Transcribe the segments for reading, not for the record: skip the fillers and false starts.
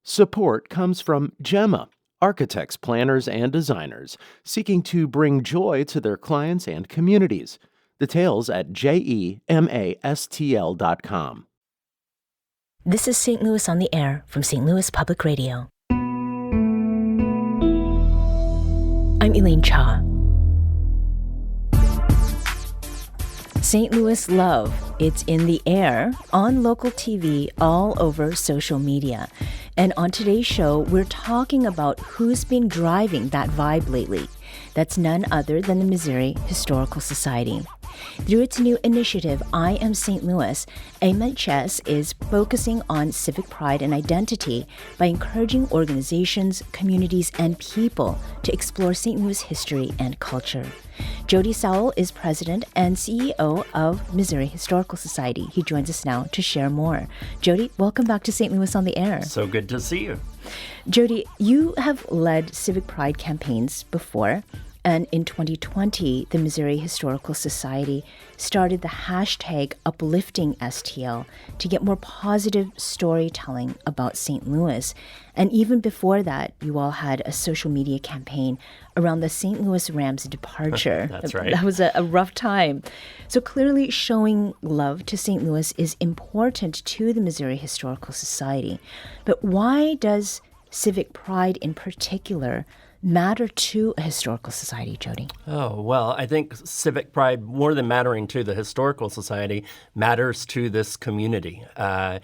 Support comes from Gemma, architects, planners, and designers seeking to bring joy to their clients and communities. Details at gemastl.com. This is St. Louis on the Air from St. Louis Public Radio. I'm Elaine Cha. St. Louis Love. It's in the air, on local TV, all over social media. And on today's show, we're talking about who's been driving that vibe lately. That's none other than the Missouri Historical Society. Through its new initiative, I Am St. Louis, MHS is focusing on civic pride and identity by encouraging organizations, communities, and people to explore St. Louis history and culture. Jody Sowell is president and CEO of Missouri Historical Society. He joins us now to share more. Jody, welcome back to St. Louis on the Air. So good to see you. Jody, you have led civic pride campaigns before. And in 2020, the Missouri Historical Society started the hashtag #UpliftingSTL to get more positive storytelling about St. Louis. And even before that, you all had a social media campaign around the St. Louis Rams' departure. That's right. That was a rough time. So clearly showing love to St. Louis is important to the Missouri Historical Society. But why does civic pride in particular matter to a historical society, Jody? Oh, well, I think civic pride, more than mattering to the Historical Society, matters to this community. I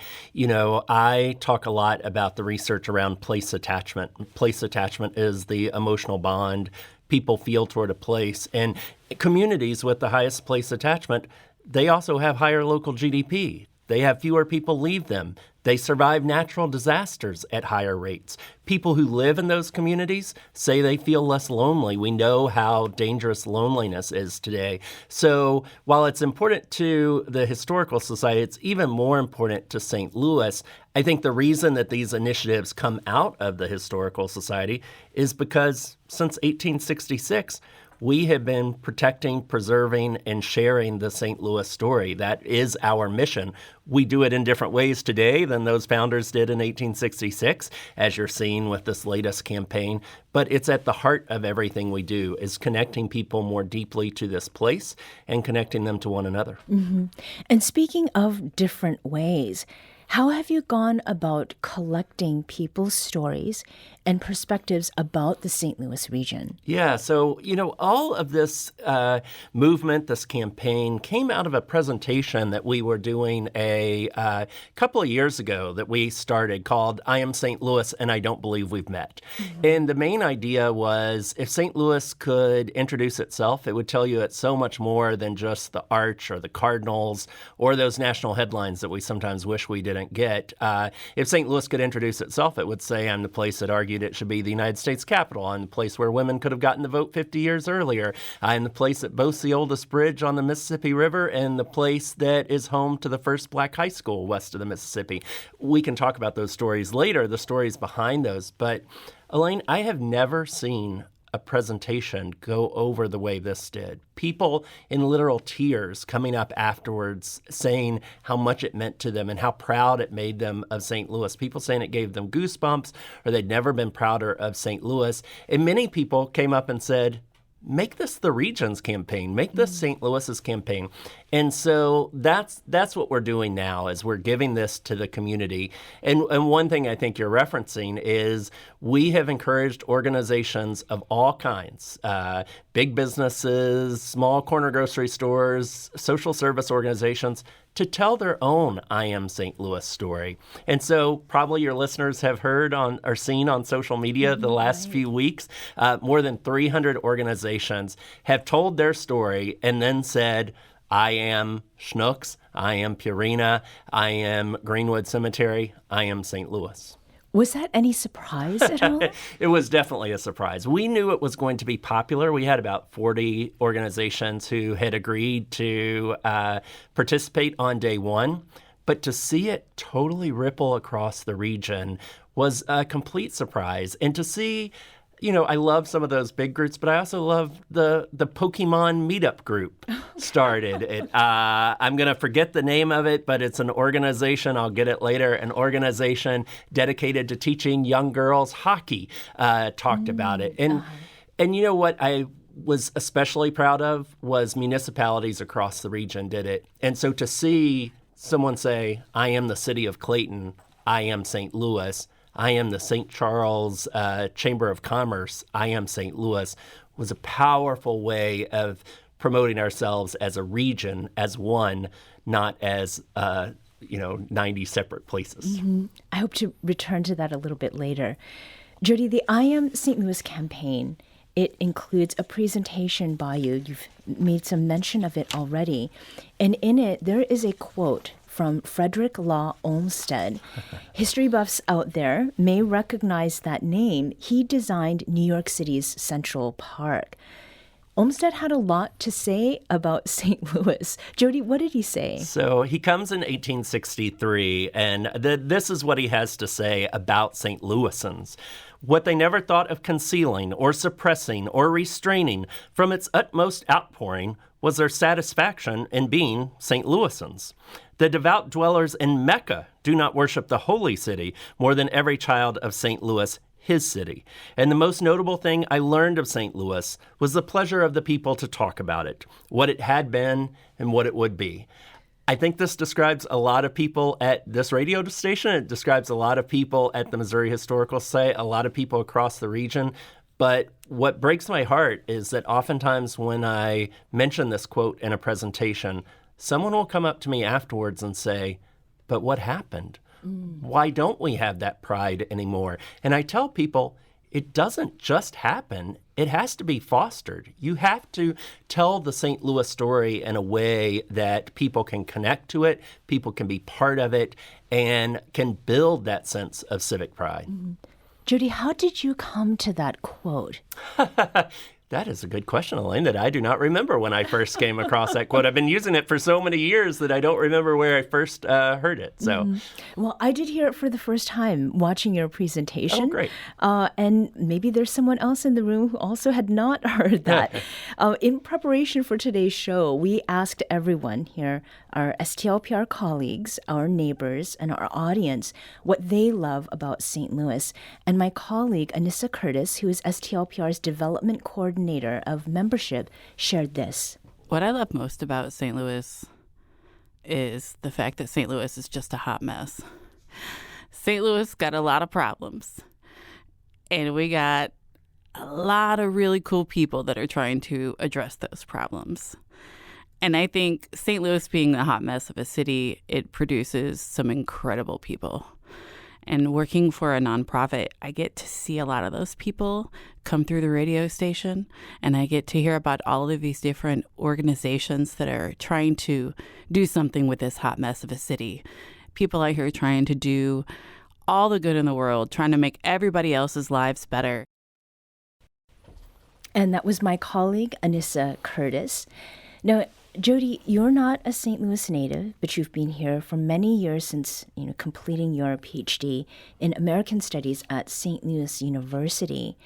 talk a lot about the research around place attachment. Place attachment is the emotional bond people feel toward a place. And communities with the highest place attachment, they also have higher local GDP. They have fewer people leave them. They survive natural disasters at higher rates. People who live in those communities say they feel less lonely. We know how dangerous loneliness is today. So while it's important to the Historical Society, it's even more important to St. Louis. I think the reason that these initiatives come out of the Historical Society is because since 1866, we have been protecting, preserving, and sharing the St. Louis story. That is our mission. We do it in different ways today than those founders did in 1866, as you're seeing with this latest campaign. But it's at the heart of everything we do, is connecting people more deeply to this place and connecting them to one another. Mm-hmm. And speaking of different ways, how have you gone about collecting people's stories and perspectives about the St. Louis region? Yeah, so, all of this movement, this campaign, came out of a presentation that we were doing a couple of years ago that we started called I Am St. Louis and I Don't Believe We've Met. Mm-hmm. And the main idea was if St. Louis could introduce itself, it would tell you it's so much more than just the Arch or the Cardinals or those national headlines that we sometimes wish we didn't get. If St. Louis could introduce itself, it would say, I'm the place that argued it should be the United States Capitol. I'm the place where women could have gotten the vote 50 years earlier. I'm the place that boasts the oldest bridge on the Mississippi River and the place that is home to the first black high school west of the Mississippi. We can talk about those stories later, the stories behind those. But Elaine, I have never seen a presentation go over the way this did. People in literal tears coming up afterwards saying how much it meant to them and how proud it made them of St. Louis. People saying it gave them goosebumps or they'd never been prouder of St. Louis. And many people came up and said, make this the region's campaign. Make this St. Louis's campaign. And so that's what we're doing now is we're giving this to the community. And one thing I think you're referencing is we have encouraged organizations of all kinds, big businesses, small corner grocery stores, social service organizations, to tell their own I Am St. Louis story. And so probably your listeners have heard or seen on social media the last few weeks, more than 300 organizations have told their story and then said, I am Schnucks, I am Purina, I am Greenwood Cemetery, I am St. Louis. Was that any surprise at all? It was definitely a surprise. We knew it was going to be popular. We had about 40 organizations who had agreed to participate on day one. But to see it totally ripple across the region was a complete surprise. And to see I love some of those big groups, but I also love the Pokemon meetup group started. I'm going to forget the name of it, but it's an organization, I'll get it later, an organization dedicated to teaching young girls hockey, talked about it. And you know what I was especially proud of was municipalities across the region did it. And so to see someone say, I am the city of Clayton, I am St. Louis, I am the St. Charles Chamber of Commerce, I am St. Louis, was a powerful way of promoting ourselves as a region, as one, not as 90 separate places. Mm-hmm. I hope to return to that a little bit later. Jody, the I Am St. Louis campaign, it includes a presentation by you. You've made some mention of it already. And in it, there is a quote from Frederick Law Olmsted. History buffs out there may recognize that name. He designed New York City's Central Park. Olmsted had a lot to say about St. Louis. Jody, what did he say? So he comes in 1863, and this is what he has to say about St. Louisans. What they never thought of concealing or suppressing or restraining from its utmost outpouring was their satisfaction in being St. Louisans. The devout dwellers in Mecca do not worship the holy city more than every child of St. Louis, his city. And the most notable thing I learned of St. Louis was the pleasure of the people to talk about it, what it had been and what it would be. I think this describes a lot of people at this radio station. It describes a lot of people at the Missouri Historical Society, a lot of people across the region. But what breaks my heart is that oftentimes when I mention this quote in a presentation, someone will come up to me afterwards and say, but what happened? Why don't we have that pride anymore? And I tell people, it doesn't just happen. It has to be fostered. You have to tell the St. Louis story in a way that people can connect to it, people can be part of it, and can build that sense of civic pride. Jody, how did you come to that quote? That is a good question, Elaine, that I do not remember when I first came across that quote. I've been using it for so many years that I don't remember where I first heard it. So, Well, I did hear it for the first time watching your presentation. Oh, great. And maybe there's someone else in the room who also had not heard that. In preparation for today's show, we asked everyone here, our STLPR colleagues, our neighbors, and our audience, what they love about St. Louis. And my colleague, Anissa Curtis, who is STLPR's development coordinator of membership, shared this. What I love most about St. Louis is the fact that St. Louis is just a hot mess. St. Louis got a lot of problems, and we got a lot of really cool people that are trying to address those problems. And I think St. Louis being a hot mess of a city, it produces some incredible people. And working for a nonprofit, I get to see a lot of those people come through the radio station, and I get to hear about all of these different organizations that are trying to do something with this hot mess of a city. People out here trying to do all the good in the world, trying to make everybody else's lives better. And that was my colleague, Anissa Curtis. Now, Jody, you're not a St. Louis native, but you've been here for many years since completing your PhD in American Studies at St. Louis University.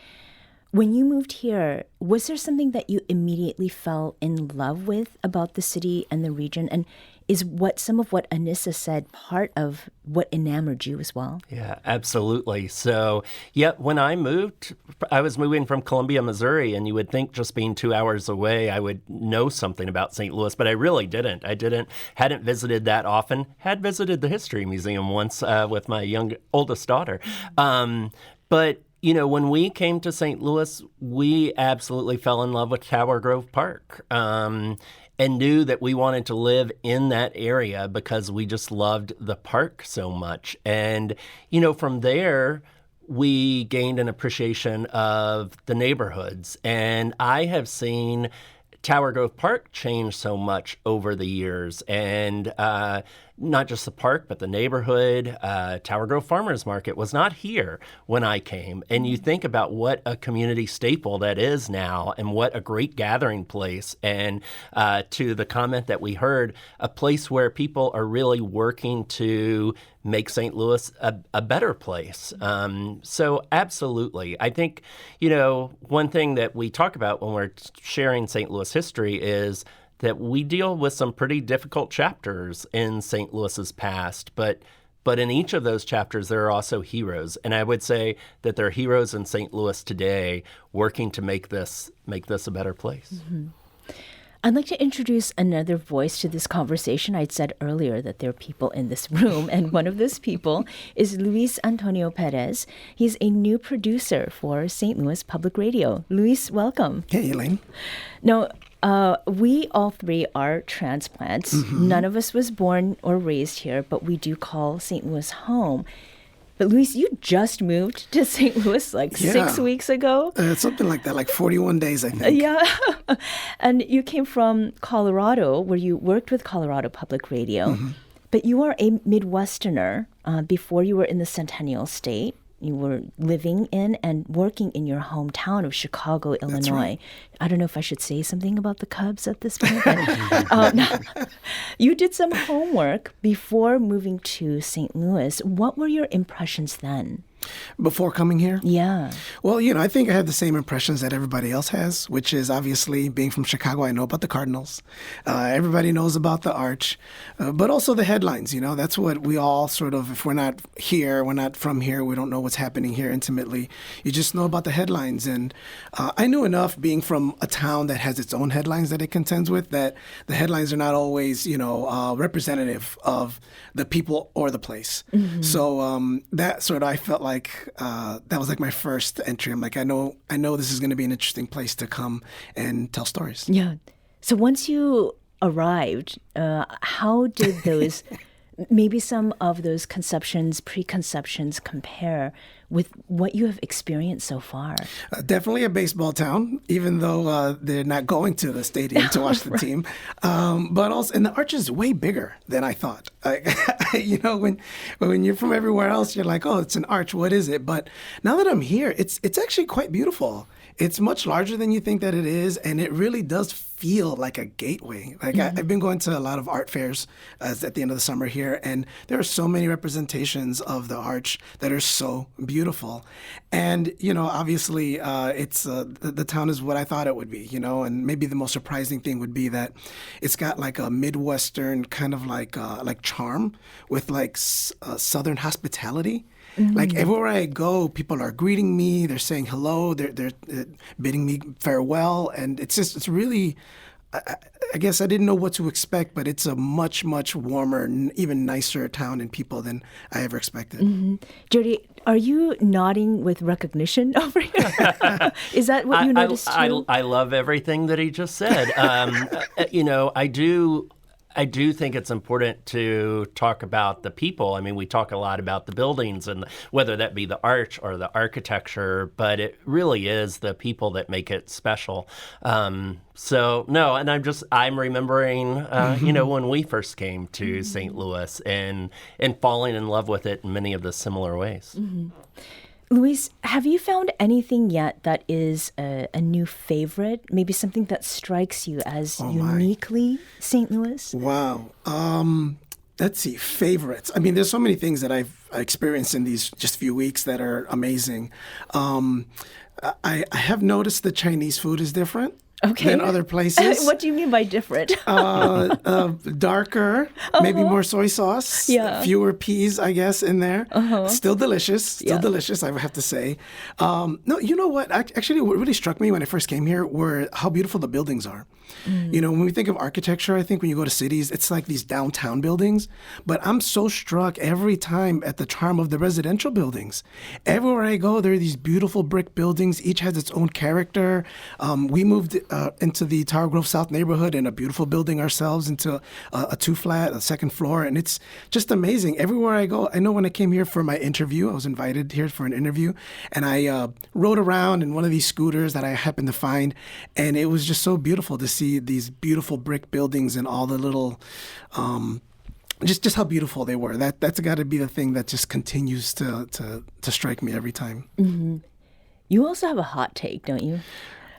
When you moved here, was there something that you immediately fell in love with about the city and the region? And is some of what Anissa said part of what enamored you as well? Yeah, absolutely. So, when I moved, I was moving from Columbia, Missouri, and you would think just being 2 hours away, I would know something about St. Louis, but I really didn't. Hadn't visited that often. Had visited the History Museum once with my oldest daughter. But when we came to St. Louis, we absolutely fell in love with Tower Grove Park. And knew that we wanted to live in that area because we just loved the park so much. And, from there, we gained an appreciation of the neighborhoods. And I have seen Tower Grove Park change so much over the years. And not just the park, but the neighborhood. Tower Grove Farmers Market was not here when I came. And you think about what a community staple that is now and what a great gathering place. And to the comment that we heard, a place where people are really working to make St. Louis a better place. So absolutely. I think, one thing that we talk about when we're sharing St. Louis history is that we deal with some pretty difficult chapters in St. Louis's past, but in each of those chapters, there are also heroes. And I would say that there are heroes in St. Louis today working to make this a better place. Mm-hmm. I'd like to introduce another voice to this conversation. I'd said earlier that there are people in this room, and one of those people is Luis Antonio Perez. He's a new producer for St. Louis Public Radio. Luis, welcome. Hey, Elaine. Now, we all three are transplants. Mm-hmm. None of us was born or raised here, but we do call St. Louis home. But Luis, you just moved to St. Louis 6 weeks ago. Something like that, like 41 days, I think. Yeah. And you came from Colorado, where you worked with Colorado Public Radio. Mm-hmm. But you are a Midwesterner. Before you were in the Centennial State, you were living in and working in your hometown of Chicago, Illinois. That's right. I don't know if I should say something about the Cubs at this point. But, you did some homework before moving to St. Louis. What were your impressions then? Before coming here? Yeah. Well, I think I have the same impressions that everybody else has, which is obviously being from Chicago, I know about the Cardinals. Everybody knows about the Arch, but also the headlines. That's what we all sort of, if we're not here, we're not from here, we don't know what's happening here intimately. You just know about the headlines. And I knew enough being from a town that has its own headlines that it contends with, that the headlines are not always, representative of the people or the place. Mm-hmm. So that sort of, I felt like that was like my first entry. I'm like, I know this is going to be an interesting place to come and tell stories. Yeah. So once you arrived, how did those, maybe some of those preconceptions compare with what you have experienced so far? Definitely a baseball town, even though they're not going to the stadium to watch the right. team. But also, and the Arch is way bigger than I thought. When you're from everywhere else, you're like, oh, it's an Arch. What is it? But now that I'm here, it's actually quite beautiful. It's much larger than you think that it is, and it really does feel like a gateway. I've been going to a lot of art fairs at the end of the summer here, and there are so many representations of the Arch that are so beautiful. And, obviously, it's the town is what I thought it would be, and maybe the most surprising thing would be that it's got like a Midwestern kind of like charm with Southern hospitality. Mm-hmm. Like everywhere I go, people are greeting me. They're saying hello. They're bidding me farewell, and it's really. I guess I didn't know what to expect, but it's a much, much warmer, even nicer town and people than I ever expected. Mm-hmm. Jody, are you nodding with recognition over here? Is that what you noticed too? I love everything that he just said. I do think it's important to talk about the people. I mean, we talk a lot about the buildings and whether that be the Arch or the architecture, but it really is the people that make it special. And I'm remembering, when we first came to St. Louis and falling in love with it in many of the similar ways. Mm-hmm. Luis, have you found anything yet that is a new favorite? Maybe something that strikes you as uniquely St. Louis? Wow. Let's see, favorites. I mean, there's so many things that I've experienced in these just few weeks that are amazing. I have noticed the Chinese food is different. Than other places. What do you mean by different? Darker, maybe more soy sauce, fewer peas, I guess, in there. Still delicious, delicious, I would have to say. No, you know what? Actually, what really struck me when I first came here were how beautiful the buildings are. Mm. When we think of architecture, I think when you go to cities, it's like these downtown buildings. But I'm so struck every time at the charm of the residential buildings. Everywhere I go, there are these beautiful brick buildings. Each has its own character. We moved into the Tower Grove South neighborhood in a beautiful building ourselves, into a two-flat, a second floor. And it's just amazing. Everywhere I go, I know when I came here for my interview, I was invited here for an interview, and I rode around in one of these scooters that I happened to find. And it was just so beautiful to see these beautiful brick buildings and all the little just how beautiful they were. That's got to be the thing that just continues to strike me every time. Mm-hmm. You also have a hot take, don't you?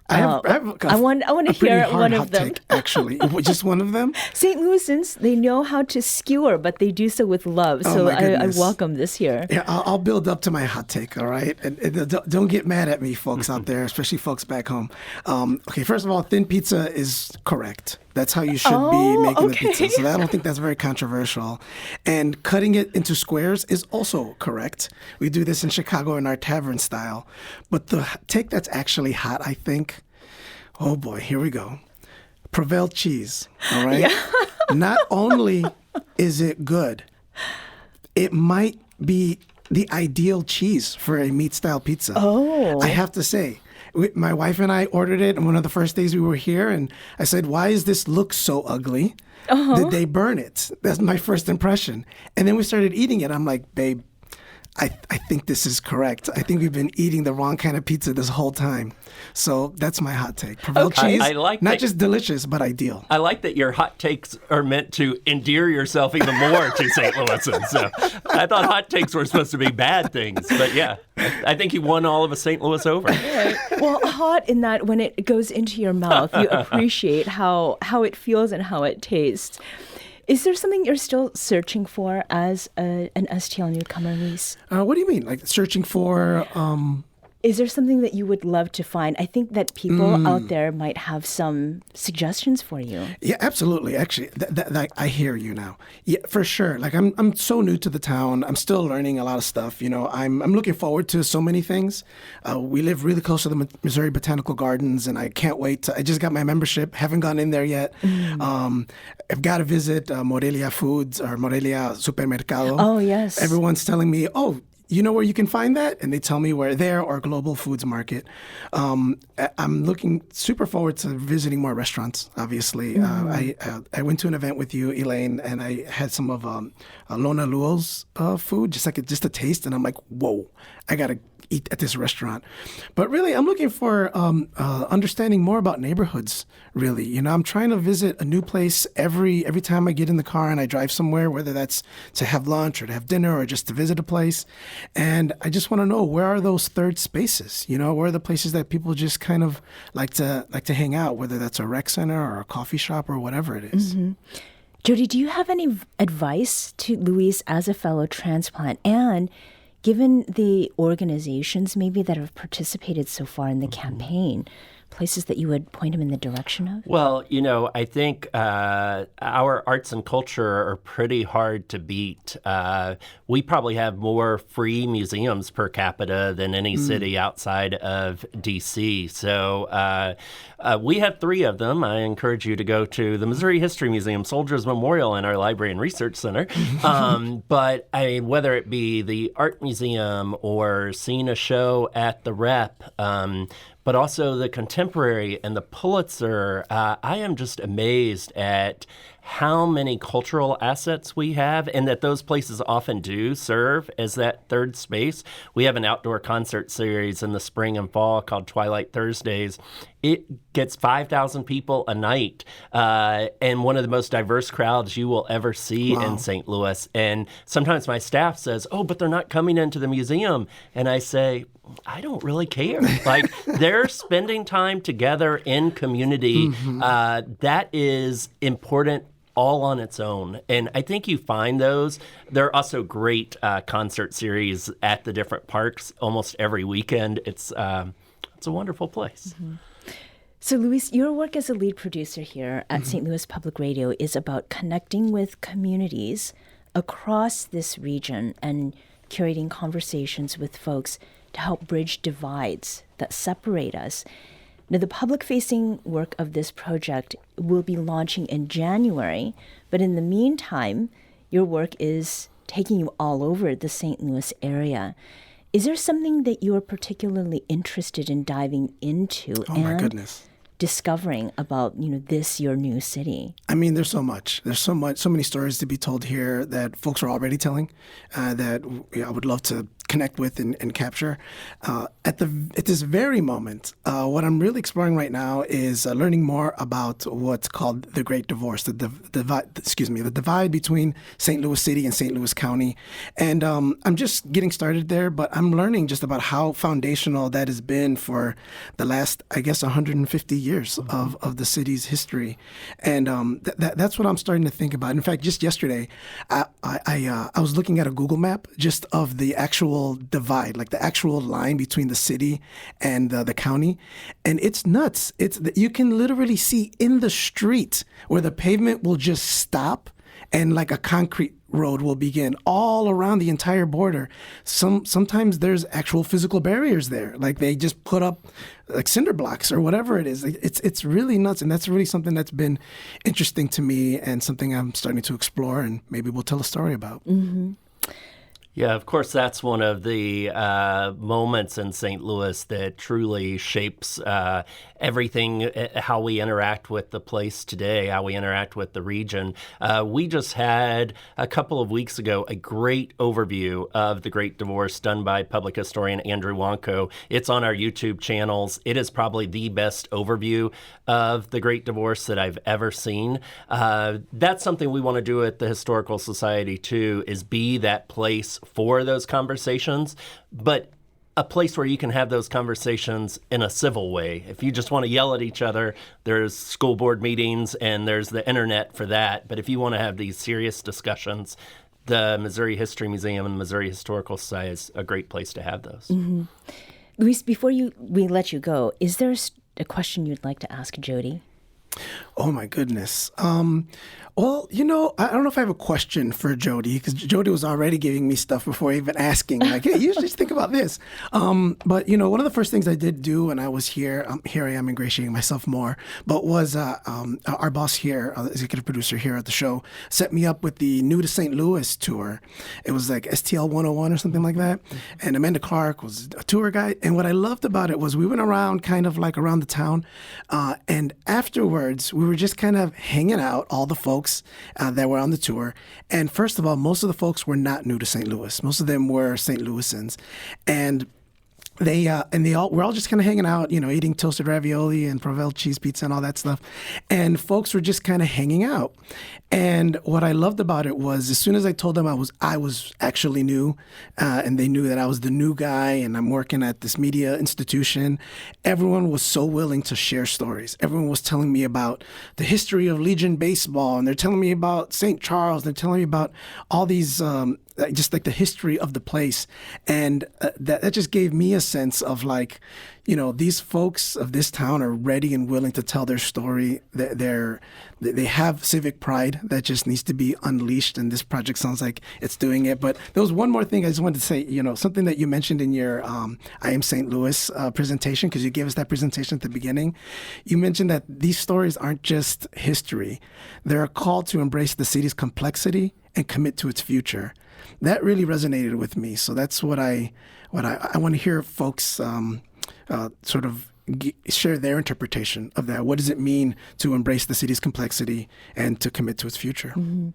I want to hear one of them. Take, actually, just one of them. St. Louisans, they know how to skewer, but they do so with love. So I welcome this here. Yeah, I'll build up to my hot take. All right, and don't get mad at me, folks out there, especially folks back home. Okay, first of all, thin pizza is correct. That's how you should be making the pizza. So I don't think that's very controversial. And cutting it into squares is also correct. We do this in Chicago in our tavern style. But the take that's actually hot, I think, oh boy, here we go. Provel cheese, all right? Yeah. Not only is it good, it might be the ideal cheese for a meat-style pizza. Oh. I have to say. My wife and I ordered it on one of the first days we were here, and I said, why does this look so ugly? Did they burn it? That's my first impression. And then we started eating it. I'm like, babe, I think this is correct. I think we've been eating the wrong kind of pizza this whole time. So that's my hot take. Provel cheese, I like not just delicious, but ideal. I like that your hot takes are meant to endear yourself even more to St. Louisans. So I thought hot takes were supposed to be bad things. But yeah, I think you won all of us St. Louis over. Well, hot in that when it goes into your mouth, you appreciate how it feels and how it tastes. Is there something you're still searching for as an STL newcomer, Luis? What do you mean? Like searching for... Is there something that you would love to find? I think that people out there might have some suggestions for you. Yeah, absolutely. Actually, I hear you now. Yeah, for sure. Like I'm so new to the town. I'm still learning a lot of stuff. You know, I'm looking forward to so many things. We live really close to the Missouri Botanical Gardens, and I can't wait. I just got my membership. Haven't gone in there yet. I've got to visit Morelia Foods or Morelia Supermercado. Oh, yes. Everyone's telling me, oh, you know where you can find that? And they tell me where there or Global Foods Market. I'm looking super forward to visiting more restaurants, obviously. I went to an event with you, Elaine, and I had some of Lona Luo's food, just a taste. And I'm like, whoa, I got to eat at this restaurant. But really, I'm looking for understanding more about neighborhoods, really. You know, I'm trying to visit a new place every time I get in the car and I drive somewhere, whether that's to have lunch or to have dinner or just to visit a place. And I just want to know, where are those third spaces? You know, where are the places that people just kind of like to hang out, whether that's a rec center or a coffee shop or whatever it is. Mm-hmm. Jody, do you have any advice to Luis as a fellow transplant? And given the organizations maybe that have participated so far in the campaign, places that you would point him in the direction of? Well, you know, I think our arts and culture are pretty hard to beat. We probably have more free museums per capita than any city outside of D.C. So we have 3 of them. I encourage you to go to the Missouri History Museum, Soldiers Memorial, and our Library and Research Center. But I mean, whether it be the Art Museum or seeing a show at the Rep, but also the Contemporary and the Pulitzer, I am just amazed at how many cultural assets we have, and that those places often do serve as that third space. We have an outdoor concert series in the spring and fall called Twilight Thursdays. It gets 5,000 people a night, and one of the most diverse crowds you will ever see in St. Louis. And sometimes my staff says, oh, but they're not coming into the museum. And I say, I don't really care. Like, they're spending time together in community. That is important all on its own. And I think you find those. There are also great concert series at the different parks almost every weekend. It's a wonderful place. So, Luis, your work as a lead producer here at St. Louis Public Radio is about connecting with communities across this region and curating conversations with folks to help bridge divides that separate us. Now, the public-facing work of this project will be launching in January, but in the meantime, your work is taking you all over the St. Louis area. Is there something that you're particularly interested in diving into discovering about, this, your new city? I mean, there's so much. There's so many stories to be told here that folks are already telling that I would love to connect with and capture. At this very moment, what I'm really exploring right now is learning more about what's called the Great Divorce, the divide between St. Louis City and St. Louis County. And I'm just getting started there, but I'm learning just about how foundational that has been for the last, I guess, 150 years of the city's history. And that's what I'm starting to think about. In fact, just yesterday, I was looking at a Google map just of the actual divide, like the actual line between the city and the county. And it's nuts. You can literally see in the street where the pavement will just stop and like a concrete road will begin all around the entire border. Sometimes there's actual physical barriers there. Like they just put up like cinder blocks or whatever it is. It's really nuts. And that's really something that's been interesting to me and something I'm starting to explore and maybe we'll tell a story about. Mm-hmm. Yeah, of course, that's one of the moments in St. Louis that truly shapes everything, how we interact with the place today, how we interact with the region. We just had, a couple of weeks ago, a great overview of the Great Divorce done by public historian Andrew Wanko. It's on our YouTube channels. It is probably the best overview of the Great Divorce that I've ever seen. That's something we want to do at the Historical Society, too, is be that place for those conversations, but a place where you can have those conversations in a civil way. If you just want to yell at each other, there's school board meetings and there's the internet for that. But if you want to have these serious discussions, the Missouri History Museum and the Missouri Historical Society is a great place to have those. Mm-hmm. Luis, before we let you go, is there a question you'd like to ask Jody? Oh, my goodness. Well, I don't know if I have a question for Jody because Jody was already giving me stuff before even asking. Like, hey, you should just think about this. But, one of the first things I did do when I was here, here I am ingratiating myself more, but was our boss here, executive producer here at the show, set me up with the New to St. Louis tour. It was like STL 101 or something like that. And Amanda Clark was a tour guide. And what I loved about it was we went around kind of like around the town. And afterwards, we were just kind of hanging out, all the folks that were on the tour. And first of all, most of the folks were not new to St. Louis. Most of them were St. Louisans. And we're all just kind of hanging out, eating toasted ravioli and Provel cheese pizza and all that stuff. And folks were just kind of hanging out. And what I loved about it was as soon as I told them I was actually new, and they knew that I was the new guy and I'm working at this media institution, everyone was so willing to share stories. Everyone was telling me about the history of Legion baseball, and they're telling me about St. Charles, they're telling me about all these just like the history of the place. And that just gave me a sense of like, these folks of this town are ready and willing to tell their story. They have civic pride that just needs to be unleashed. And this project sounds like it's doing it. But there was one more thing I just wanted to say, something that you mentioned in your I Am St. Louis presentation, because you gave us that presentation at the beginning. You mentioned that these stories aren't just history. They're a call to embrace the city's complexity and commit to its future. That really resonated with me. So that's what I want to hear folks sort of share their interpretation of that. What does it mean to embrace the city's complexity and to commit to its future? Mm-hmm.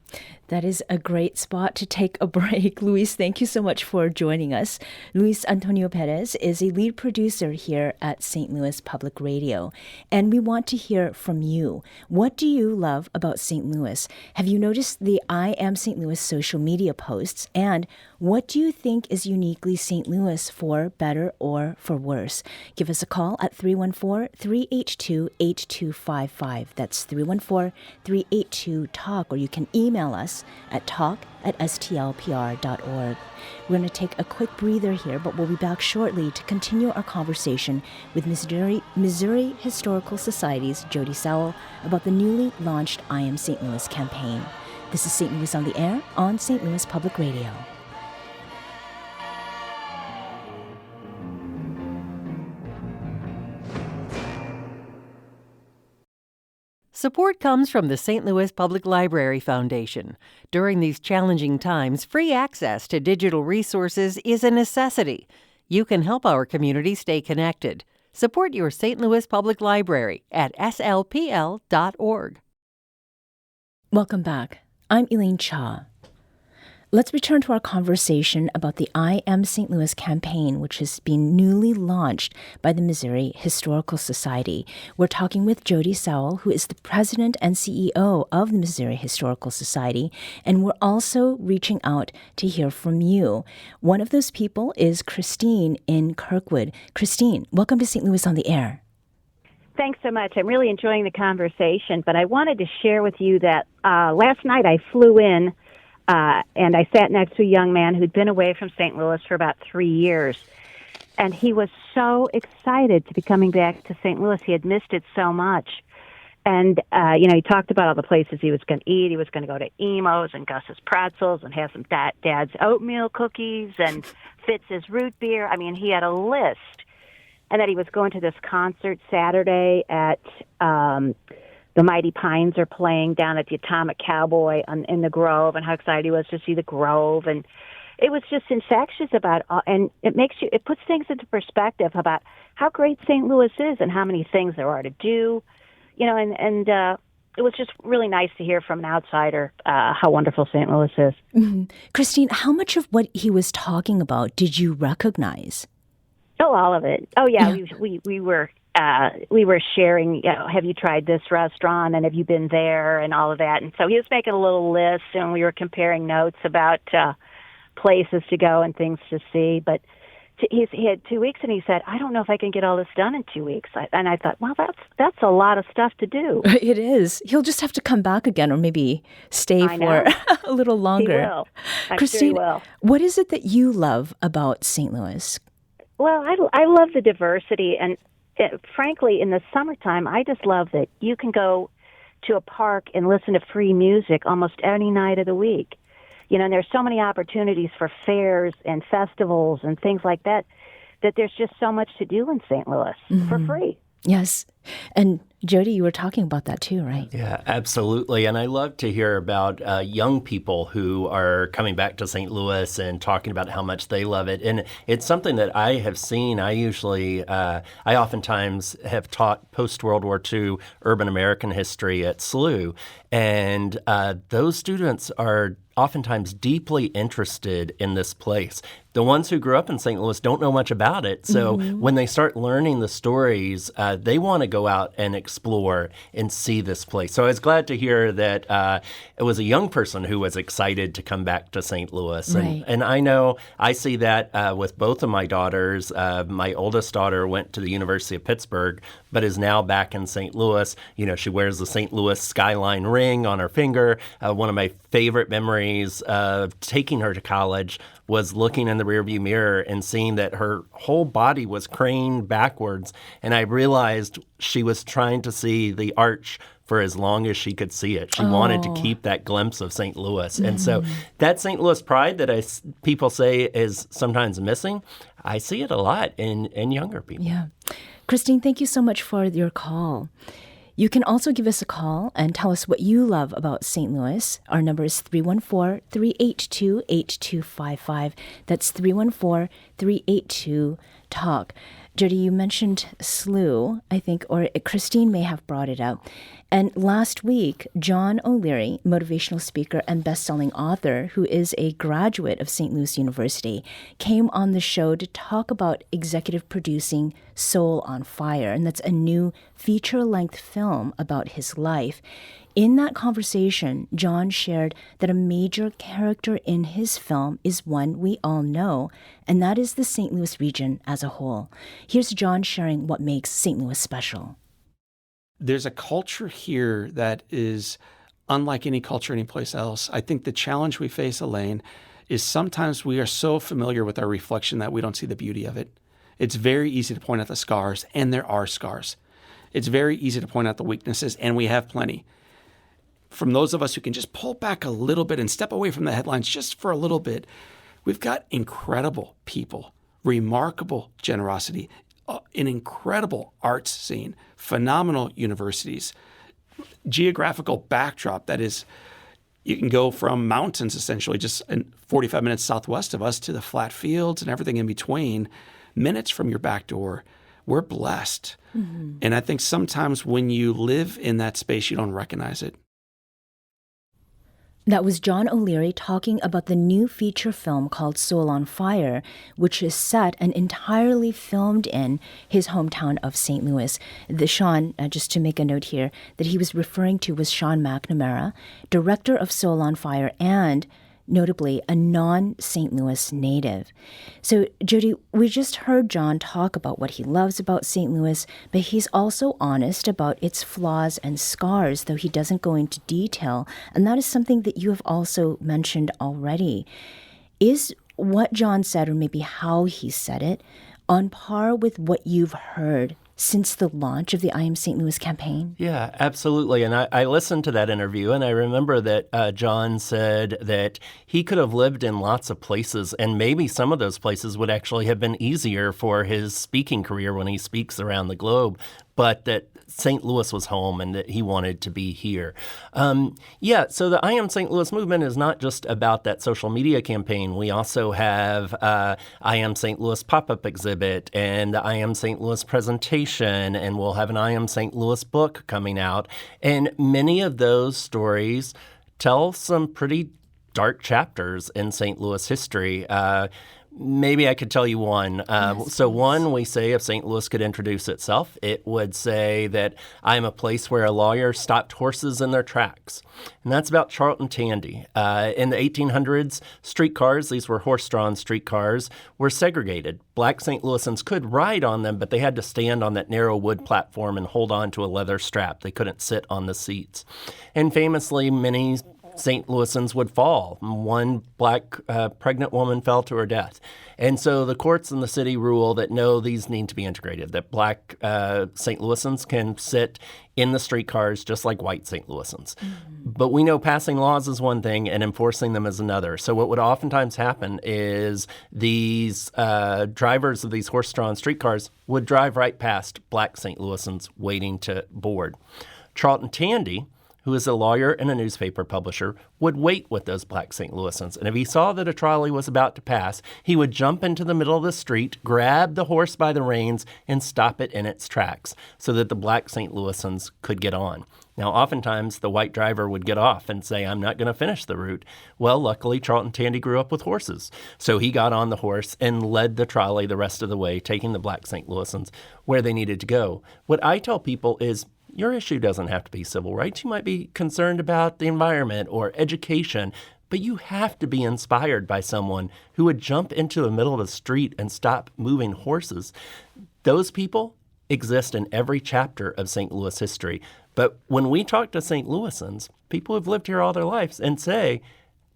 That is a great spot to take a break. Luis, thank you so much for joining us. Luis Antonio Perez is a lead producer here at St. Louis Public Radio, and we want to hear from you. What do you love about St. Louis? Have you noticed the I Am St. Louis social media posts? And what do you think is uniquely St. Louis, for better or for worse? Give us a call at 314-382-8255. That's 314-382-TALK, or you can email us at talk@stlpr.org. We're going to take a quick breather here, but we'll be back shortly to continue our conversation with Missouri Historical Society's Jody Sowell about the newly launched I Am St. Louis campaign. This is St. Louis on the Air on St. Louis Public Radio. Support comes from the St. Louis Public Library Foundation. During these challenging times, free access to digital resources is a necessity. You can help our community stay connected. Support your St. Louis Public Library at slpl.org. Welcome back. I'm Elaine Cha. Let's return to our conversation about the I Am St. Louis campaign, which has been newly launched by the Missouri Historical Society. We're talking with Jody Sowell, who is the president and CEO of the Missouri Historical Society, and we're also reaching out to hear from you. One of those people is Christine in Kirkwood. Christine, welcome to St. Louis on the Air. Thanks so much. I'm really enjoying the conversation, but I wanted to share with you that last night I flew in and I sat next to a young man who'd been away from St. Louis for about 3 years. And he was so excited to be coming back to St. Louis. He had missed it so much. And, he talked about all the places he was going to eat. He was going to go to Emo's and Gus's Pretzels and have some Dad's oatmeal cookies and Fitz's root beer. I mean, he had a list. And that he was going to this concert Saturday at the Mighty Pines are playing down at the Atomic Cowboy in the Grove, and how excited he was to see the Grove. And it was just infectious about, and it puts things into perspective about how great St. Louis is and how many things there are to do, and it was just really nice to hear from an outsider how wonderful St. Louis is. Mm-hmm. Christine, how much of what he was talking about did you recognize? Oh, all of it. Oh, yeah. We were sharing, have you tried this restaurant and have you been there and all of that. And so he was making a little list and we were comparing notes about places to go and things to see. But he had 2 weeks and he said, I don't know if I can get all this done in 2 weeks. And I thought, well, that's a lot of stuff to do. It is. He'll just have to come back again or maybe stay for a little longer. He will. Christine, sure he will. What is it that you love about St. Louis? Well, I love the diversity, and frankly, in the summertime, I just love that you can go to a park and listen to free music almost any night of the week. And there's so many opportunities for fairs and festivals and things like that, that there's just so much to do in St. Louis for free. Yes. And Jody, you were talking about that too, right? Yeah, absolutely. And I love to hear about young people who are coming back to St. Louis and talking about how much they love it. And it's something that I have seen. I oftentimes have taught post-World War II urban American history at SLU. And those students are oftentimes deeply interested in this place. The ones who grew up in St. Louis don't know much about it. So when they start learning the stories, they want to go out and explore and see this place. So I was glad to hear that it was a young person who was excited to come back to St. Louis. Right. And I know I see that with both of my daughters. My oldest daughter went to the University of Pittsburgh, but is now back in St. Louis. She wears the St. Louis skyline ring on her finger. One of my favorite memories of taking her to college was looking in the rearview mirror and seeing that her whole body was craned backwards. And I realized she was trying to see the arch for as long as she could see it. She wanted to keep that glimpse of St. Louis. And so that St. Louis pride that people say is sometimes missing, I see it a lot in younger people. Yeah. Christine, thank you so much for your call. You can also give us a call and tell us what you love about St. Louis. Our number is 314-382-8255. That's 314-382-TALK. Jody, you mentioned SLU, I think, or Christine may have brought it up. And last week, John O'Leary, motivational speaker and best-selling author who is a graduate of St. Louis University, came on the show to talk about executive producing Soul on Fire. And that's a new feature-length film about his life. In that conversation, John shared that a major character in his film is one we all know, and that is the St. Louis region as a whole. Here's John sharing what makes St. Louis special. There's a culture here that is unlike any culture anyplace else. I think the challenge we face, Elaine, is sometimes we are so familiar with our reflection that we don't see the beauty of it. It's very easy to point out the scars, and there are scars. It's very easy to point out the weaknesses, and we have plenty. From those of us who can just pull back a little bit and step away from the headlines just for a little bit, we've got incredible people, remarkable generosity, an incredible arts scene, phenomenal universities, geographical backdrop that is, you can go from mountains essentially just 45 minutes southwest of us to the flat fields and everything in between, minutes from your back door. We're blessed. Mm-hmm. And I think sometimes when you live in that space, you don't recognize it. That was John O'Leary talking about the new feature film called Soul on Fire, which is set and entirely filmed in his hometown of St. Louis. Sean, just to make a note here, that he was referring to was Sean McNamara, director of Soul on Fire and notably a non-St. Louis native. So, Jody, we just heard John talk about what he loves about St. Louis, but he's also honest about its flaws and scars, though he doesn't go into detail. And that is something that you have also mentioned already. Is what John said, or maybe how he said it, on par with what you've heard since the launch of the I Am St. Louis campaign? Yeah, absolutely. And I listened to that interview, and I remember that John said that he could have lived in lots of places, and maybe some of those places would actually have been easier for his speaking career when he speaks around the globe, but that St. Louis was home and that he wanted to be here. So the I Am St. Louis movement is not just about that social media campaign. We also have I Am St. Louis pop-up exhibit and the I Am St. Louis presentation, and we'll have an I Am St. Louis book coming out. And many of those stories tell some pretty dark chapters in St. Louis history. Maybe I could tell you one. One, we say if St. Louis could introduce itself, it would say that I am a place where a lawyer stopped horses in their tracks. And that's about Charlton Tandy. In the 1800s, streetcars, these were horse-drawn streetcars, were segregated. Black St. Louisans could ride on them, but they had to stand on that narrow wood platform and hold on to a leather strap. They couldn't sit on the seats. And famously, many St. Louisans would fall. One black pregnant woman fell to her death. And so the courts in the city rule that no, these need to be integrated, that black St. Louisans can sit in the streetcars just like white St. Louisans. Mm-hmm. But we know passing laws is one thing and enforcing them is another. So what would oftentimes happen is these drivers of these horse-drawn streetcars would drive right past black St. Louisans waiting to board. Charlton Tandy, who is a lawyer and a newspaper publisher, would wait with those black St. Louisans. And if he saw that a trolley was about to pass, he would jump into the middle of the street, grab the horse by the reins, and stop it in its tracks so that the black St. Louisans could get on. Now, oftentimes, the white driver would get off and say, I'm not going to finish the route. Well, luckily, Charlton Tandy grew up with horses. So he got on the horse and led the trolley the rest of the way, taking the black St. Louisans where they needed to go. What I tell people is, your issue doesn't have to be civil rights. You might be concerned about the environment or education, but you have to be inspired by someone who would jump into the middle of the street and stop moving horses. Those people exist in every chapter of St. Louis history. But when we talk to St. Louisans, people who've lived here all their lives, and say,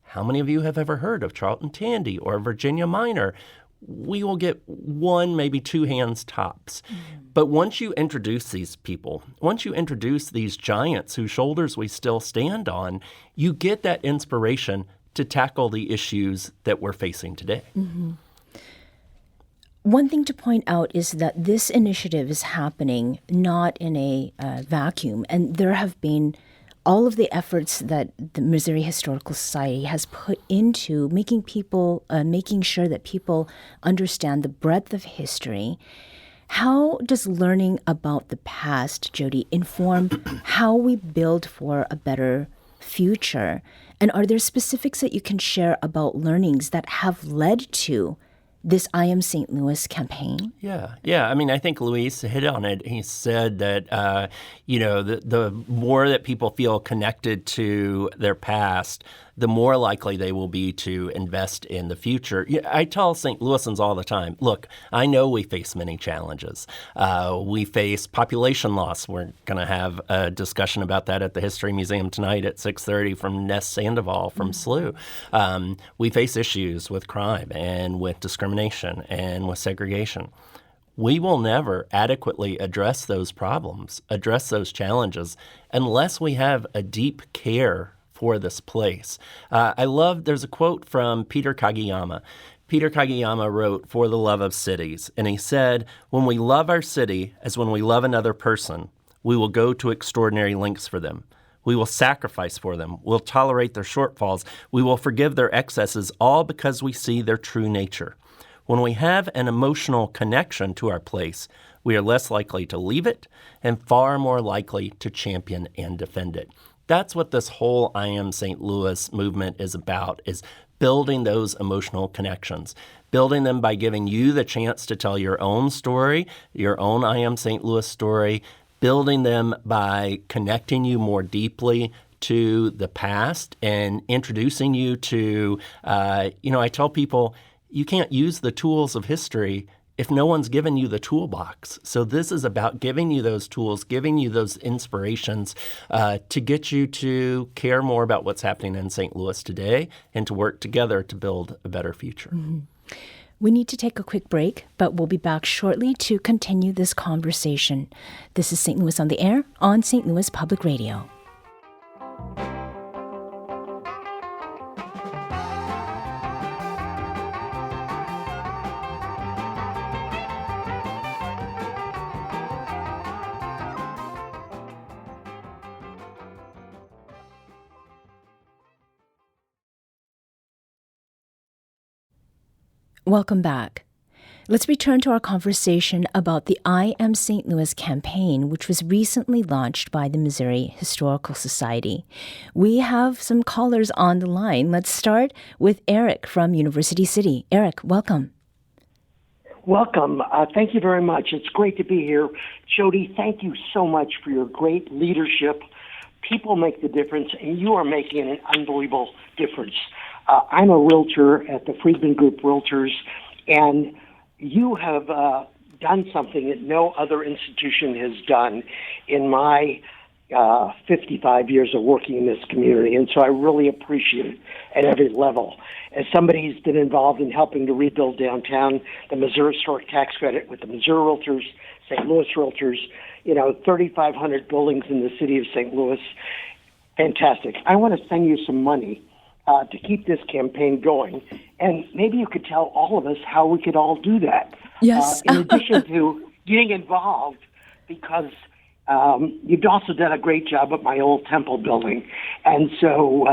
how many of you have ever heard of Charlton Tandy or Virginia Minor? We will get one, maybe two hands tops. Mm-hmm. But once you introduce these people, once you introduce these giants whose shoulders we still stand on, you get that inspiration to tackle the issues that we're facing today. Mm-hmm. One thing to point out is that this initiative is happening not in a vacuum, and there have been all of the efforts that the Missouri Historical Society has put into making sure that people understand the breadth of history. How does learning about the past, Jody, inform how we build for a better future? And are there specifics that you can share about learnings that have led to this I Am St. Louis campaign? Yeah. I mean, I think Luis hit on it. He said that, the more that people feel connected to their past, the more likely they will be to invest in the future. I tell St. Louisans all the time, look, I know we face many challenges. We face population loss. We're going to have a discussion about that at the History Museum tonight at 6:30 from Ness Sandoval from SLU. We face issues with crime and with discrimination and with segregation. We will never adequately address those problems, address those challenges, unless we have a deep care for this place. There's a quote from Peter Kageyama. Peter Kageyama wrote, "For the love of cities," and he said, when we love our city as when we love another person, we will go to extraordinary lengths for them. We will sacrifice for them. We'll tolerate their shortfalls. We will forgive their excesses, all because we see their true nature. When we have an emotional connection to our place, we are less likely to leave it and far more likely to champion and defend it. That's what this whole I Am St. Louis movement is about, is building those emotional connections, building them by giving you the chance to tell your own story, your own I Am St. Louis story, building them by connecting you more deeply to the past and introducing you to, I tell people, you can't use the tools of history if no one's given you the toolbox. So this is about giving you those tools, giving you those inspirations to get you to care more about what's happening in St. Louis today and to work together to build a better future. Mm-hmm. We need to take a quick break, but we'll be back shortly to continue this conversation. This is St. Louis on the Air on St. Louis Public Radio. Welcome back. Let's return to our conversation about the I Am St. Louis campaign, which was recently launched by the Missouri Historical Society. We have some callers on the line. Let's start with Eric from University City. Eric, welcome. Welcome. Thank you very much. It's great to be here. Jody, thank you so much for your great leadership. People make the difference, and you are making an unbelievable difference. I'm a realtor at the Friedman Group Realtors, and you have done something that no other institution has done in my 55 years of working in this community, and so I really appreciate it at every level. As somebody who's been involved in helping to rebuild downtown, the Missouri Historic Tax Credit with the Missouri Realtors, St. Louis Realtors, 3,500 buildings in the city of St. Louis, fantastic. I want to send you some money to keep this campaign going. And maybe you could tell all of us how we could all do that. Yes. In addition to getting involved, because you've also done a great job at my old temple building. And so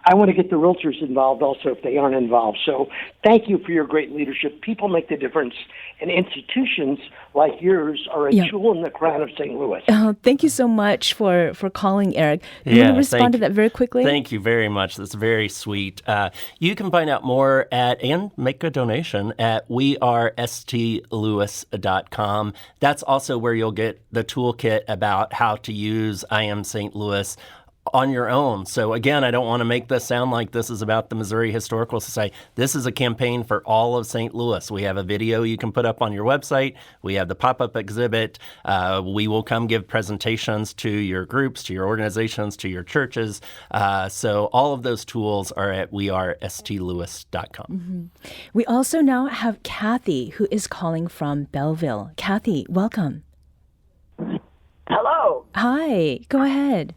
I want to get the realtors involved also if they aren't involved. So thank you for your great leadership. People make the difference, and institutions like yours are a jewel in the crown of St. Louis. Thank you so much for calling, Eric. You want to respond to that very quickly? Thank you very much. That's very sweet. You can find out more and make a donation at wearestlewis.com. That's also where you'll get the toolkit about how to use I Am St. Louis on your own. So again, I don't want to make this sound like this is about the Missouri Historical Society. This is a campaign for all of St. Louis. We have a video you can put up on your website. We have the pop-up exhibit. We will come give presentations to your groups, to your organizations, to your churches. So all of those tools are at wearestlewis.com. Mm-hmm. We also now have Kathy, who is calling from Belleville. Kathy, welcome. Hello. Hi. Go ahead.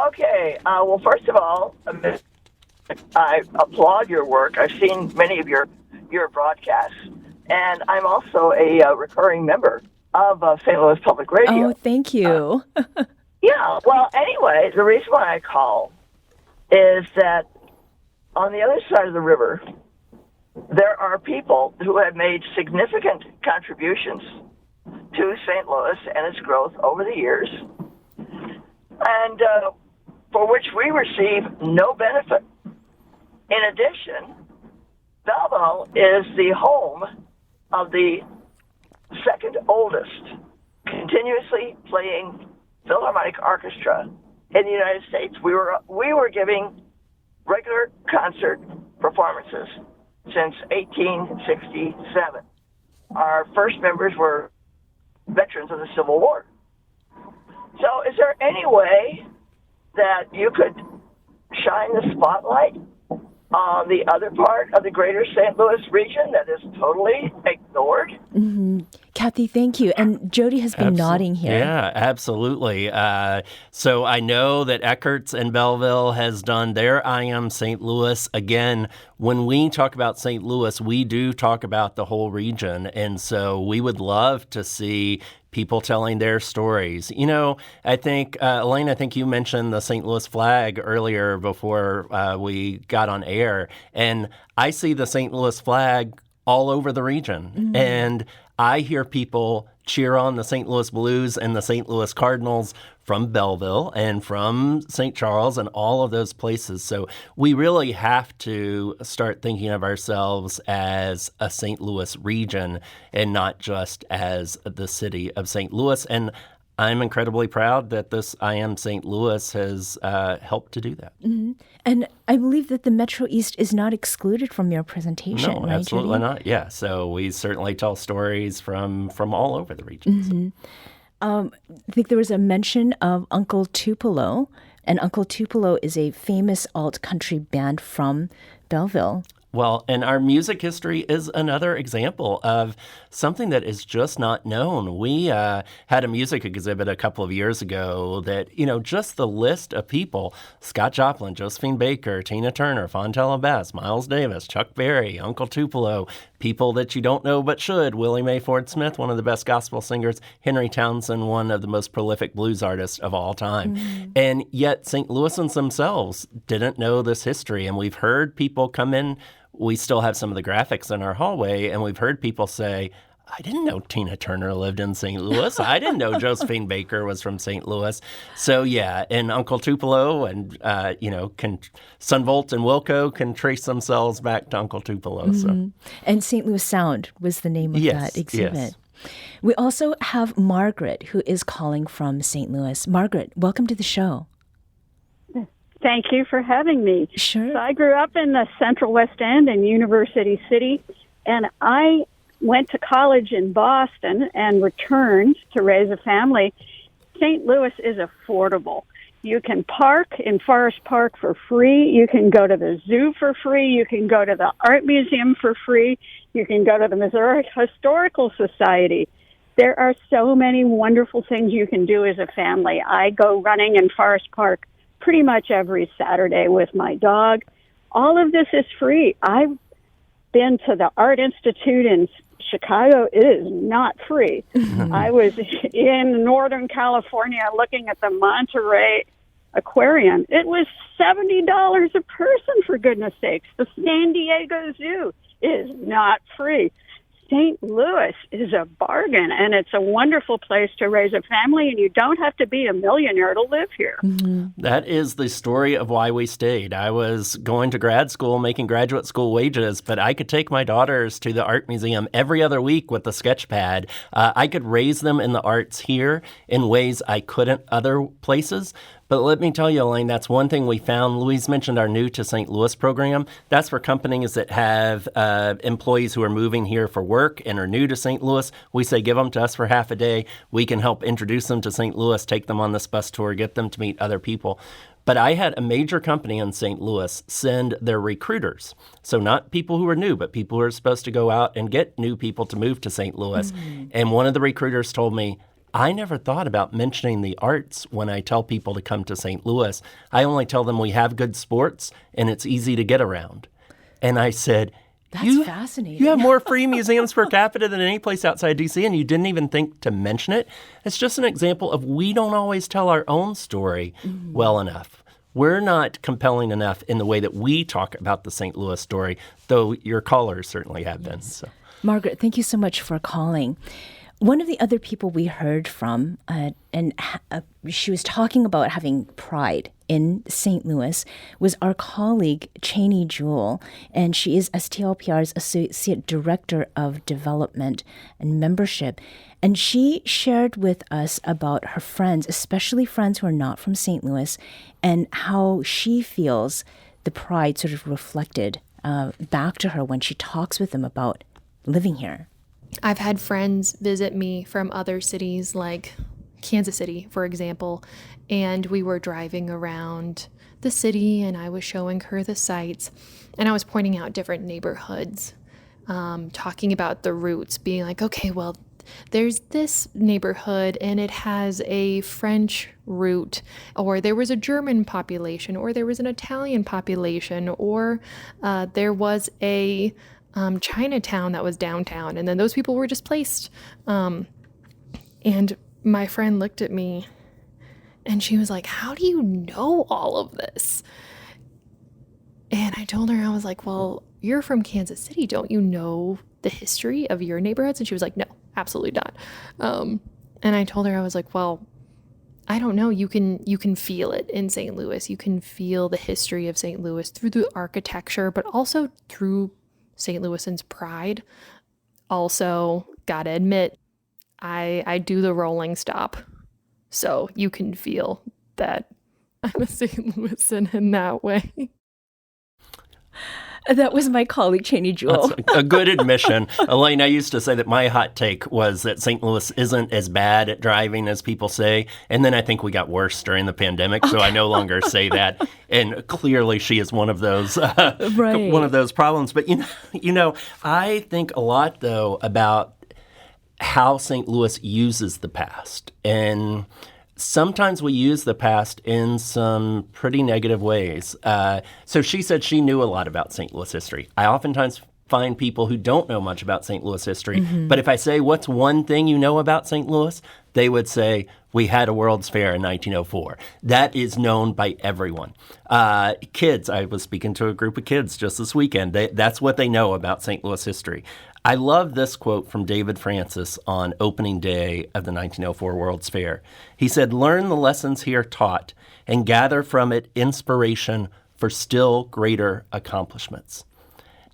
Okay. Well, first of all, I applaud your work. I've seen many of your broadcasts, and I'm also a recurring member of St. Louis Public Radio. Oh, thank you. Yeah. Well, anyway, the reason why I call is that on the other side of the river, there are people who have made significant contributions to St. Louis and its growth over the years, and for which we receive no benefit. In addition, Belleville is the home of the second oldest continuously playing Philharmonic Orchestra in the United States. We were giving regular concert performances since 1867. Our first members were veterans of the Civil War. So is there any way that you could shine the spotlight on the other part of the greater St. Louis region that is totally ignored? Mm-hmm. Kathy, thank you. And Jody has been nodding here. Yeah, absolutely. So I know that Eckert's and Belleville has done their I Am St. Louis. Again, when we talk about St. Louis, we do talk about the whole region. And so we would love to see people telling their stories. I think, Elaine, I think you mentioned the St. Louis flag earlier before we got on air. And I see the St. Louis flag all over the region. Mm-hmm. And I hear people cheer on the St. Louis Blues and the St. Louis Cardinals from Belleville and from St. Charles and all of those places. So we really have to start thinking of ourselves as a St. Louis region and not just as the city of St. Louis. And I'm incredibly proud that this I Am St. Louis has helped to do that. Mm-hmm. And I believe that the Metro East is not excluded from your presentation, No, right, absolutely Jody? not. Yeah, so we certainly tell stories from all over the region. Mm-hmm. I think there was a mention of Uncle Tupelo, and Uncle Tupelo is a famous alt country band from Belleville. Well, and our music history is another example of something that is just not known. We had a music exhibit a couple of years ago that, just the list of people, Scott Joplin, Josephine Baker, Tina Turner, Fontella Bass, Miles Davis, Chuck Berry, Uncle Tupelo, people that you don't know but should, Willie Mae Ford Smith, one of the best gospel singers, Henry Townsend, one of the most prolific blues artists of all time. Mm-hmm. And yet St. Louisans themselves didn't know this history. And we've heard people come in. We still have some of the graphics in our hallway, and we've heard people say, I didn't know Tina Turner lived in St. Louis. I didn't know Josephine Baker was from St. Louis. So, yeah, and Uncle Tupelo and, Sunvolt and Wilco can trace themselves back to Uncle Tupelo. Mm-hmm. So. And St. Louis Sound was the name of that exhibit. Yes. We also have Margaret, who is calling from St. Louis. Margaret, welcome to the show. Thank you for having me. Sure. So I grew up in the Central West End in University City, and I went to college in Boston and returned to raise a family. St. Louis is affordable. You can park in Forest Park for free. You can go to the zoo for free. You can go to the art museum for free. You can go to the Missouri Historical Society. There are so many wonderful things you can do as a family. I go running in Forest Park pretty much every Saturday with my dog. All of this is free. I've been to the Art Institute in Chicago. It is not free. I was in Northern California looking at the Monterey Aquarium. It was $70 a person, for goodness sakes. The San Diego Zoo is not free. St. Louis is a bargain, and it's a wonderful place to raise a family, and you don't have to be a millionaire to live here. Mm-hmm. That is the story of why we stayed. I was going to grad school, making graduate school wages, but I could take my daughters to the art museum every other week with the sketch pad. I could raise them in the arts here in ways I couldn't other places. But let me tell you, Elaine, that's one thing we found. Louise mentioned our New to St. Louis program. That's for companies that have employees who are moving here for work and are new to St. Louis. We say, give them to us for half a day. We can help introduce them to St. Louis, take them on this bus tour, get them to meet other people. But I had a major company in St. Louis send their recruiters. So not people who are new, but people who are supposed to go out and get new people to move to St. Louis. Mm-hmm. And one of the recruiters told me, I never thought about mentioning the arts when I tell people to come to St. Louis. I only tell them we have good sports and it's easy to get around. And I said, That's fascinating. You have more free museums per capita than any place outside D.C., and you didn't even think to mention it? It's just an example of we don't always tell our own story well enough. We're not compelling enough in the way that we talk about the St. Louis story, though your callers certainly have been. So. Margaret, thank you so much for calling. One of the other people we heard from, she was talking about having pride in St. Louis, was our colleague, Cheney Jewell, and she is STLPR's Associate Director of Development and Membership. And she shared with us about her friends, especially friends who are not from St. Louis, and how she feels the pride sort of reflected back to her when she talks with them about living here. I've had friends visit me from other cities like Kansas City, for example, and we were driving around the city and I was showing her the sights and I was pointing out different neighborhoods, talking about the routes, being like, okay, well, there's this neighborhood and it has a French route, or there was a German population, or there was an Italian population, or there was a Chinatown that was downtown, and then those people were displaced. And my friend looked at me and she was like, how do you know all of this? And I told her, I was like, well, you're from Kansas City. Don't you know the history of your neighborhoods? And she was like, no, absolutely not. And I told her, I was like, well, I don't know. You can feel it in St. Louis. You can feel the history of St. Louis through the architecture, but also through St. Louisans' pride. Also, gotta admit, I do the rolling stop. So you can feel that I'm a St. Louisan in that way. That was my colleague, Cheney Jewel. That's a good admission. Elaine, I used to say that my hot take was that St. Louis isn't as bad at driving as people say. And then I think we got worse during the pandemic, so I no longer say that. And clearly she is one of those Right. one of those problems. But, you know, I think a lot, though, about how St. Louis uses the past. And sometimes we use the past in some pretty negative ways. So she said she knew a lot about St. Louis history. I oftentimes find people who don't know much about St. Louis history. But if I say, what's one thing you know about St. Louis? They would say, we had a World's Fair in 1904. That is known by everyone. Kids, I was speaking to a group of kids just this weekend. That's what they know about St. Louis history. I love this quote from David Francis on opening day of the 1904 World's Fair. He said, "Learn the lessons here taught and gather from it inspiration for still greater accomplishments."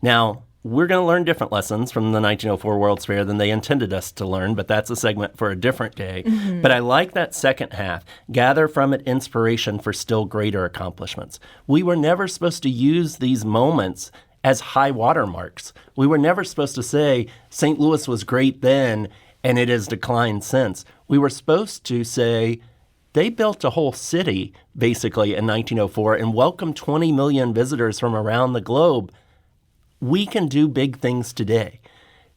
Now, we're going to learn different lessons from the 1904 World's Fair than they intended us to learn, but that's a segment for a different day. But I like that second half, gather from it inspiration for still greater accomplishments. We were never supposed to use these moments as high watermarks. We were never supposed to say St. Louis was great then and it has declined since. We were supposed to say they built a whole city basically in 1904 and welcomed 20 million visitors from around the globe. We can do big things today.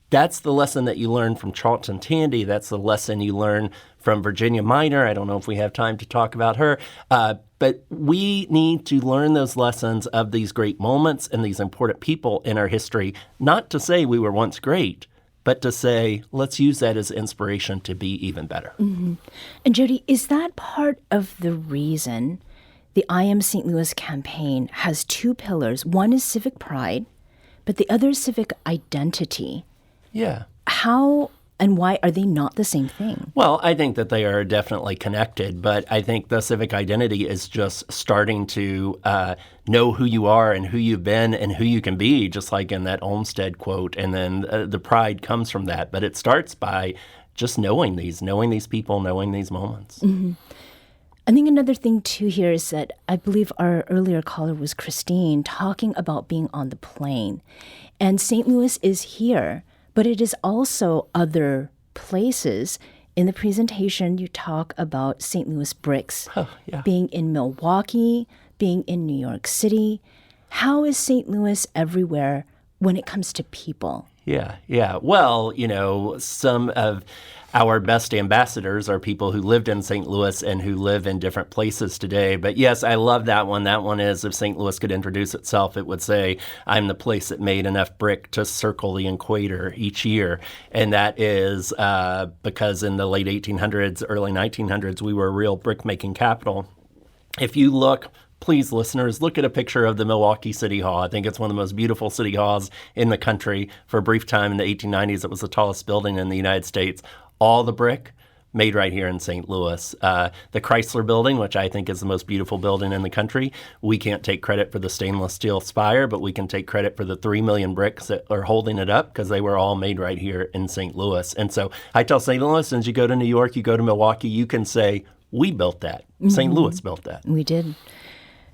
That's the lesson that you learn from Charlton Tandy. That's the lesson you learn from Virginia Minor. I don't know if we have time to talk about her. But we need to learn those lessons of these great moments and these important people in our history, not to say we were once great, but to say, let's use that as inspiration to be even better. And Jody, is that part of the reason the I Am St. Louis campaign has two pillars? One is civic pride, but the other is civic identity. Yeah. How and why are they not the same thing? Well, I think that they are definitely connected, but I think the civic identity is just starting to know who you are and who you've been and who you can be, just like in that Olmsted quote. And then the pride comes from that. But it starts by just knowing these people, knowing these moments. I think another thing, too, here is that I believe our earlier caller was Christine talking about being on the plane. And St. Louis is here, but it is also other places. In the presentation, you talk about St. Louis bricks being in Milwaukee, being in New York City. How is St. Louis everywhere when it comes to people? Yeah. Well, you know, some of our best ambassadors are people who lived in St. Louis and who live in different places today. But yes, I love that one. That one is, if St. Louis could introduce itself, it would say, I'm the place that made enough brick to circle the equator each year. And that is because in the late 1800s, early 1900s, we were a real brick-making capital. If you look, please, listeners, look at a picture of the Milwaukee City Hall. I think it's one of the most beautiful city halls in the country. For a brief time in the 1890s, it was the tallest building in the United States. All the brick made right here in St. Louis. The Chrysler Building, which I think is the most beautiful building in the country, we can't take credit for the stainless steel spire, but we can take credit for the 3 million bricks that are holding it up because they were all made right here in St. Louis. And so I tell St. Louisans, you go to New York, you go to Milwaukee, you can say, we built that. St. Louis built that. We did.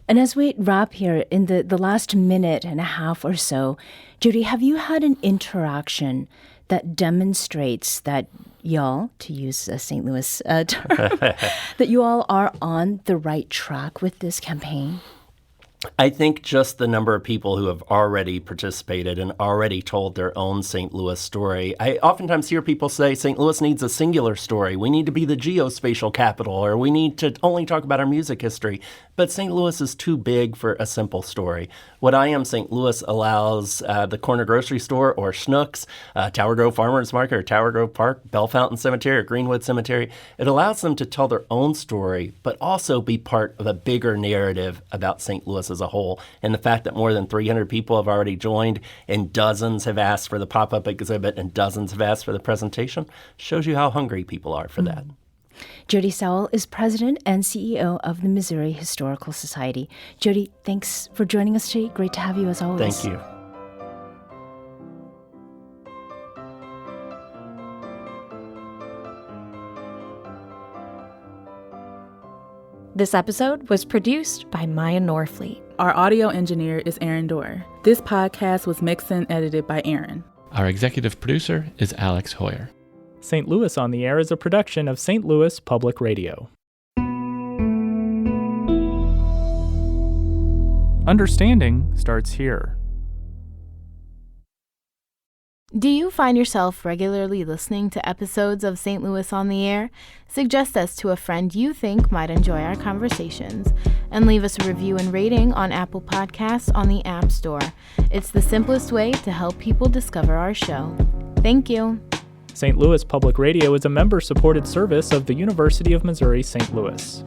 And as we wrap here, in the last minute and a half or so, Judy, have you had an interaction that demonstrates that y'all, to use a St. Louis term, that you all are on the right track with this campaign? I think just the number of people who have already participated and already told their own St. Louis story. I oftentimes hear people say St. Louis needs a singular story. We need to be the geospatial capital, or we need to only talk about our music history. But St. Louis is too big for a simple story. What I Am St. Louis allows the corner grocery store or Schnucks, Tower Grove Farmers Market or Tower Grove Park, Bell Fountain Cemetery or Greenwood Cemetery, it allows them to tell their own story, but also be part of a bigger narrative about St. Louis as a whole. And the fact that more than 300 people have already joined and dozens have asked for the pop-up exhibit and dozens have asked for the presentation shows you how hungry people are for that. Jody Sowell is president and CEO of the Missouri Historical Society. Jody, thanks for joining us today. Great to have you as always. Thank you. This episode was produced by Maya Norfleet. Our audio engineer is Aaron Dorr. This podcast was mixed and edited by Aaron. Our executive producer is Alex Hoyer. St. Louis on the Air is a production of St. Louis Public Radio. Understanding starts here. Do you find yourself regularly listening to episodes of St. Louis on the Air? Suggest us to a friend you think might enjoy our conversations, and leave us a review and rating on Apple Podcasts on the App Store. It's the simplest way to help people discover our show. Thank you. St. Louis Public Radio is a member-supported service of the University of Missouri St. Louis.